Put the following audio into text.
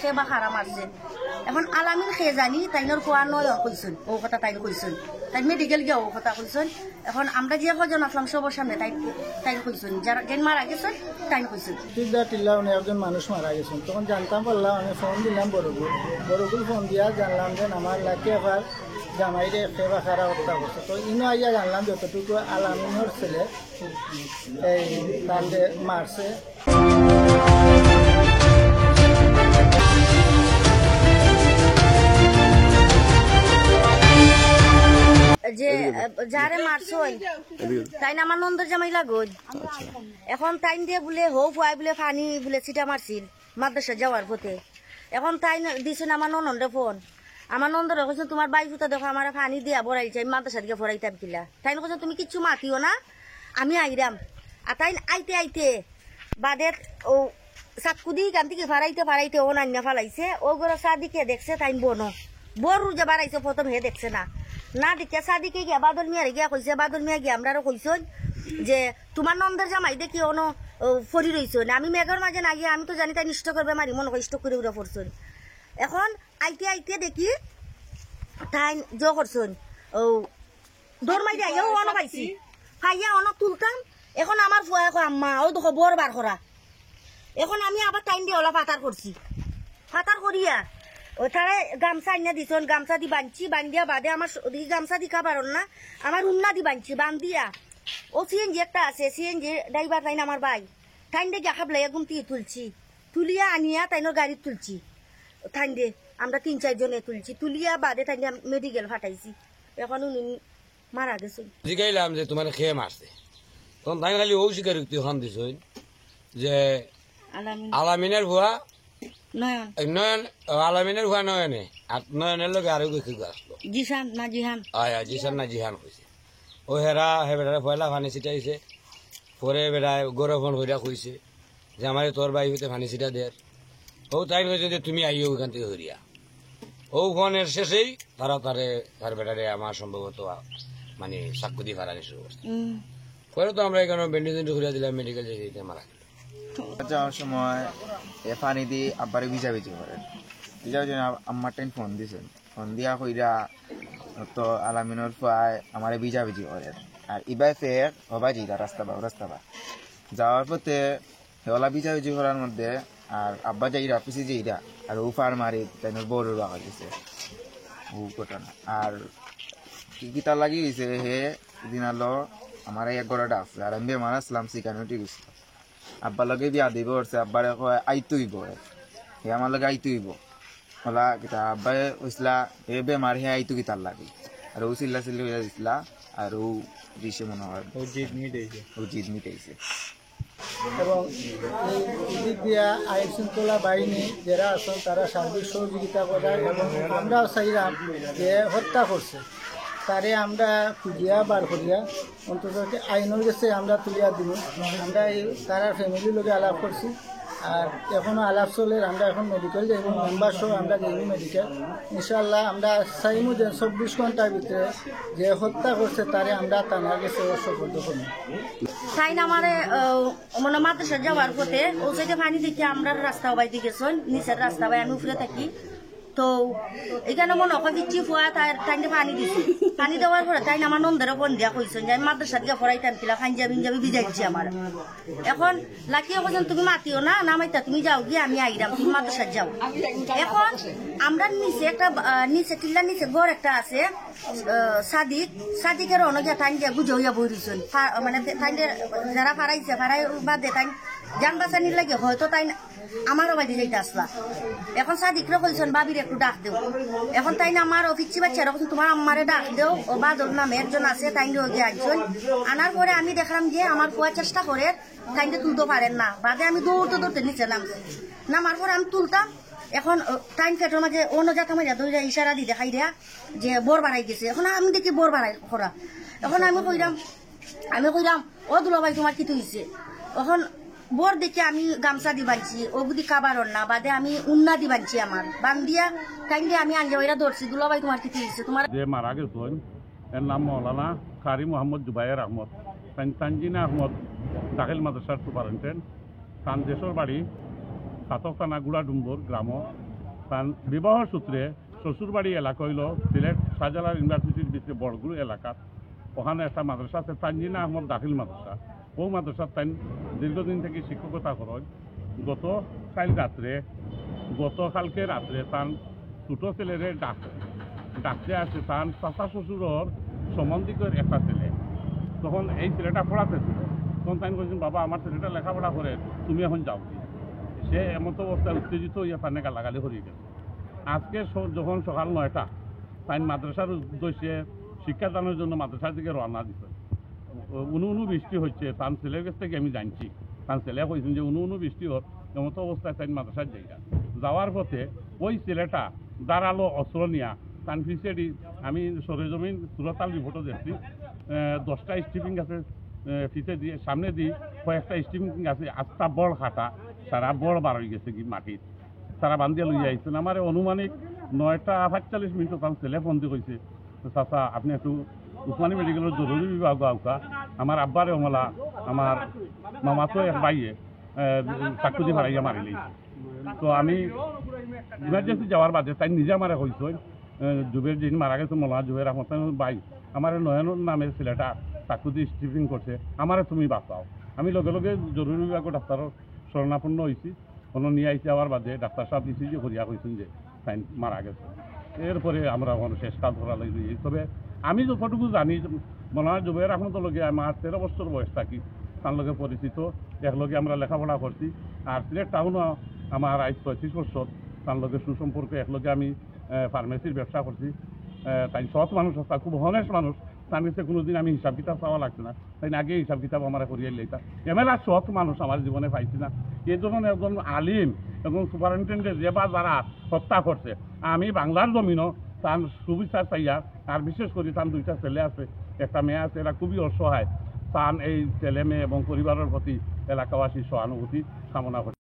খে বা খারা মারছে এখন আলামিন খে জানি তাইনোর কোয়া নয় কইছেন ও কথা তাই কইছেন তাই মেডিকেল গিয়া ও কথা কইছেন এখন আমরা যে কজন আসলাম সবার সামনে তাই কইছেন যারা যেন মারা গেছেন তাই কইছেন টিল্লা উনি একজন মানুষ মারা গেছেন তখন জানতাম পারলাম আমি ফোন দিলাম বড়গুল ফোন দিয়া জানলাম যে আমার লাগে আবার জামাইরে খেবা খারা হত্যা করছে তো ইনো আইয়া জানলাম যতটুকু আলামিনের ছেলে এই তাহলে মারছে যে যারে মারছই তাই না আমার নন্দর জামাই লাগল এখন টাইম দিয়ে বলে হো ফুয়াই বলে পানি বলে ছিটা মারছিল মাদ্রাসা যাওয়ার পথে এখন তাই দিছেন আমার ননদের ফোন আমার নন্দরে কইছে তোমার বাই ফুটা দেখো আমার পানি দিয়া বড়াইছে আমি মাদ্রাসা দিকে ফরাইতাম কিলা তাই কইছে তুমি কিচ্ছু মাতিও না আমি আইরাম আর তাই আইতে আইতে বাদে ও চাকুদি কান থেকে ফারাইতে ও নান্না ফালাইছে ও গরো সাদিকে দেখছে তাই বনো বড় যে বাড়াইছে প্রথম হে দেখছে না দেখে সাদিকে গিয়া বাদল মিয়ারে গিয়া কইছে বাদল মিয়া গিয়া আমরা কইছেন যে তোমার নন্দের জামাই দেখি অন ফরি রইছে না আমি মেঘের মাঝে না গিয়ে আমি তো জানি তাই নিষ্ঠ করবে মারি মনে হয় স্টক করে উড়ে পড়ছেন এখন আইতে দেখি তাই জ করছেন ও দৌড় মাই দিয়ে ও অন পাইছি খাইয়া অন তুলতাম এখন আমার ফুয়া আম্মা ও দেখো বড় বার করা এখন আমি আবার টাইম দিয়ে ওলা পাতার করছি পাতার করিয়া ও তারা গামছা আইনা দিছন গামছা দি বাঁধছি বান্ধিয়া বাদে আমার গামছা দি খাবার না আমার উন্না দি বাঁধছি বান্ধিয়া ও সিএনজি একটা আছে সিএনজি ড্রাইভার তাই আমার ভাই টাইম দিয়ে গাখাব লাইয়া গুমতি তুলছি তুলিয়া আনিয়া তাইনোর গাড়ি তুলছি টাইম দিয়ে আমরা 3-4 জনে তুলছি তুলিয়া বাদে টাইম দিয়ে মেডিকেল ফাটাইছি এখন উনি মারা গেছে জিগাইলাম যে তোমার খেয়ে মারছে তখন তাই খালি ও স্বীকারোক্তি খান দিছ যে আলামিনের ভুয়া নয়ন আলামিনের ভুয়া নয়নে আর নয়নের লগে আরো কিছু আসলো জিসান না জিহান কইছে ও হেরা পয়লা পানি ছিটাইছে পরে বেড়ায় গরো ফোন করিয়া কইছে যে আমার তোর বাই হইতে পানি ছিটা দের ও তাই কইছে যে তুমি আইও ওইখান থেকে হরিয়া ও ফোনের শেষেই তার বেটারে আমার সম্ভবত মানে সাক্ষ্য দিয়ে ফারানি শুরু করছে পরে তো আমরা এখানে ব্যান্ডেজ ঘুরিয়া দিলাম মেডিকেল যেতে মারা গেল যাওয়ার সময় পানি দিয়ে আব্বারে ভিজাভিজি করেন আম্মার টাইম ফোন দিয়েছেন ফোন দিয়া কইরা তো আলামিনের পায় আমার ভিজাভিজি করেন আর ইবাই ফের হবা জিদা রাস্তা বা যাওয়ার পথে হেওলা ভিজাভিজি করার মধ্যে আর আব্বা যাইরা পিছিয়ে যাইরা আর ও ফার মারি তাই বড় রাখা গেছে ও ঘটনা আর কি তার লাগি গেছে হে দিন আলো আমার এক গড়া ডাকছে আর আমি বেমার আসলাম সিকানুটি গেছিল আব্বার লগে বিয়া দিব করছে আব্বারে কয় আইতুইব হে আমার লগে আইতুইব হলা কিতা আব্বাই হইসলা হে বেমার হে আইতু কি তার লাগে আর ও চিল্লা হইয়া দিছিলা আর ও দিছে মনে হয় ও জিদ মিটাইছে এবং এই দিক দিয়া আইন শৃঙ্খলা বাহিনী যারা আছেন তারা সার্বিক সহযোগিতা করার এবং আমরাও চাইলাম যে হত্যা করছে তারে আমরা খুঁজিয়া বার করিয়া অন্তত আইনের কাছে আমরা তুলিয়া দিব আমরা তারা ফ্যামিলির লোকে আলাপ করছি আর এখনও আলাপ চলে আমরা এখন মেডিকেল যাইব মেম্বার সহ আমরা যাইব মেডিকেল ইনশাল্লাহ আমরা চাইমু যে 24 ঘন্টার ভিতরে যে হত্যা করছে তারে আমরা থানার কাছে সুপর্দ করব তাই না আমার মানে মাদ্রাসা যাওয়ার পথে ও সাইডে পানি দেখে আমরা রাস্তা বাইতে গেছেন নিচের রাস্তা বাই আমি উপরে থাকি তো এখানে মনে হয় কিচ্ছু ফুয়া তাই পানি দিছি পানি দেওয়ার পরে তাই আমার নন্দের ফোন দিয়া কইছেন যে আমি মাদ্রাসা দিকে ফরাইতাম কিলা খাঞ্জাবি ভিজাইছি আমার এখন লাকিয়ে বলছেন তুমি মাতিও না নামাইতা তুমি যাও গিয়ে আমি আইরাম তুমি মাদ্রাসা যাও এখন আমরা নিচে টিল্লার নিচে ঘর একটা আছে সাদিকের অনেক তাই গিয়া গুজে হইয়া বই দিয়েছেন মানে তাই যারা ফারাইছে ফারাই বাদে তাই যান বাঁচানির লাগে হয়তো তাই আমারও বাড়ি যাইতে আসলা এখন সাদিকরে বলছেন বাবির একটু ডাক দেও এখন তাই না আমার অফিসি বাচ্চারা বলছেন তোমার আম্মারে ডাক দেও ও বাদল নামে একজন আছে তাই ওকে আনছেন আনার পরে আমি দেখলাম যে আমার কুয়া চেষ্টা করে তাইকে তুলতে পারেন না বাদে আমি দৌড়তে নিচে নামার পরে আমি তুলতাম এখন টাইম ফেটের মাঝে অন্য জায়গা মাঝে দুইটা ইশারা দিয়ে দেখাই দেয়া যে বোর বাড়াই গেছে এখন আমি দেখি বোর বাড়াই করা এখন আমি কইলাম ও দুলা ভাই তোমার কি হয়েছে এখন বোর দেখে আমি গামছা দি বাঁধছি ও বুদ্ধি খাবার না বাদে আমি উন্না দি বাঁধছি আমার বান্ধিয়া টাইম দিয়ে আমি আঞ্জাবাইরা ধরছি দুলা ভাই তোমার কি হয়েছে তোমার যে মারা গেছেন এর নাম মৌলানা কারি মোহাম্মদ জুবাইর আহমদ তানজিনা আহমদ দাখিল মাদ্রাসার সুপারিনটেন্ডেন্ট তানদেশর বাড়ি সাতক থানা গুড়াডুম্বর গ্রাম তার বিবাহ সূত্রে শ্বশুরবাড়ি এলাকা হইল সিলেট শাহজালাল ইউনিভার্সিটির ভিতরে বড়গুলো এলাকা। ওখানে একটা মাদ্রাসা আছে তানজিনা আহমদ দাখিল মাদ্রাসা। ও মাদ্রাসার তাই দীর্ঘদিন থেকে শিক্ষকতা করেন। গতকালকে রাত্রে তার ছোট ছেলেরে ডাকতে আসে তার চাচা শ্বশুরের সম্বন্ধিকের একটা ছেলে। তখন এই ছেলেটা পড়াতে ছিল। তখন তাই বলছেন, বাবা আমার ছেলেটা লেখাপড়া করে, তুমি এখন যাও। সে এমতো অবস্থায় উত্তেজিত হইয়া তানে গালাগালি হরিয়ে গেছে। আজকে যখন সকাল 9টা তাই মাদ্রাসার উদ্দেশ্যে শিক্ষাদানের জন্য মাদ্রাসার দিকে রওনা দিচ্ছে। উনু বৃষ্টি হচ্ছে, তার ছেলের কাছ থেকে আমি জানছি। তার ছেলে কইছেন যে উনু বৃষ্টি হোক, এমতো অবস্থায় তাই মাদ্রাসার জায়গা যাওয়ার পথে ওই ছেলেটা দাঁড়ালো অস্ত্র নিয়া। তার পিছিয়ে আমি সরেজমিন সুরতাল রিপোর্টও দেখছি 10টা স্টিপিং আছে পিছিয়ে দিয়ে, সামনে দিয়ে কয়েকটা স্টিপিং আছে। আস্তা বড় খাটা সারা বড় বার হয়ে গেছে কি মাটির তারা বান্ধিয়া লইয়া আইছেন। আমার অনুমানিক 9:45 তার ছেলে ফোন দিয়ে কইছে, চাচা আপনি একটু উসমানী মেডিকেলের জরুরি বিভাগ আউকা, আমার আব্বারে অমলা আমার মামাতো এক বাইয়ে চাকুদি ভাড়াইয়া মারি লইছে। তো আমি ইমার্জেন্সি যাওয়ার বাদে তাই নিজে আমারে কইছেন, জুবের যিনি মারা গেছে মৌলানা জুবের আহমদ ভাই, আমার নয়ন নামের ছেলেটা চাকুদি স্টিপিং করছে, আমারে তুমি বাঁচাও। আমি লগে লগে জরুরি বিভাগ ডাক্তারের শরণাপন্ন হয়েছি। কোনো নিয়ে আইসি যাওয়ার বাদে ডাক্তার সাহেব দিচ্ছি যে করিয়া কইছেন যে তাই মারা গেছে। এরপরে আমরা শেষ কাজ করা লাগবে। তবে আমি যতটুকু জানি মৌলানা জুবের আহমদের লগে আমার 13 বছর বয়স থাকি তার লগে পরিচিত, একলগে আমরা লেখাপড়া করছি। আর সিলেট টাউনও আমার আজ 35 বছর তার লগে সুসম্পর্ক। একলগে আমি ফার্মেসির ব্যবসা করছি। তাই সৎ মানুষ, খুব হনেস্ট মানুষ। তার কাছে কোনোদিন আমি হিসাব কিতাব চাওয়া লাগছে না। তাই আগে হিসাব কিতাব আমার করিয়ে লইতা। এমএলএ সৎ মানুষ আমার জীবনে পাইছি না। এই ধরনের একজন আলিম এবং সুপারিনটেন্ডেন্ট যে বা যারা হত্যা করছে, আমি বাংলার জমিনও তার সুবিচার চাইয়া। আর বিশেষ করে তার 2টা ছেলে আছে, একটা মেয়ে আছে, এরা খুবই অসহায়। তার এই ছেলে মেয়ে এবং পরিবারের প্রতি এলাকাবাসী সহানুভূতি কামনা করে।